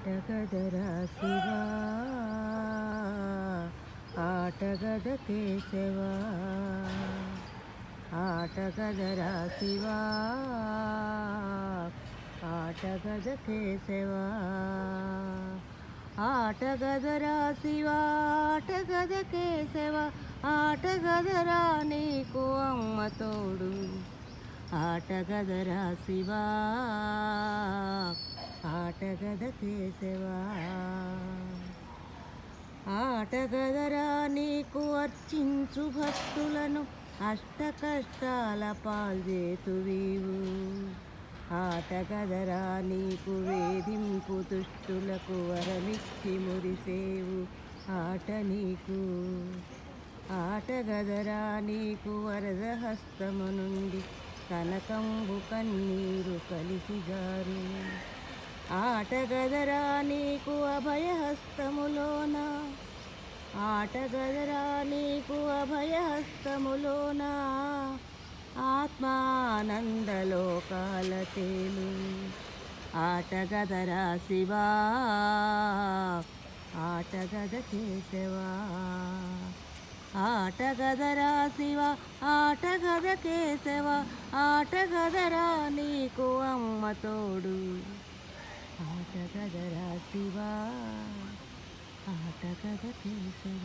ఆటగదరా శివా ఆటగద కేశవా ఆటగదరా శివా ఆటగద కేశవా ఆటగదరా శివా ఆటగద కేశవా ఆటగదరా నీకు అమ్మ తోడు ఆటగదరా శివా ఆటగద కేశవా ఆటగదరా నీకు అర్చించు భక్తులను అష్ట కష్టాల పాల్చేతువీవు ఆటగదరా నీకు వేధింపు దుష్టులకు వరమిచ్చి మురిసేవు ఆట నీకు ఆటగదరా నీకు వరద హస్తము నుండి కనకంబు కన్నీరు కలిసి జారు ఆటగదరా నీకు అభయహస్తములోన ఆటగదరా నీకు అభయహస్తములోన ఆత్మానందలోకాల తేలు ఆటగదరా శివా ఆటగద కేశవా ఆటగదరా శివ ఆటగద కేశవ ఆటగదరా నీకు అమ్మ తోడు ఆటగదరా శివ ఆటగద కేశవ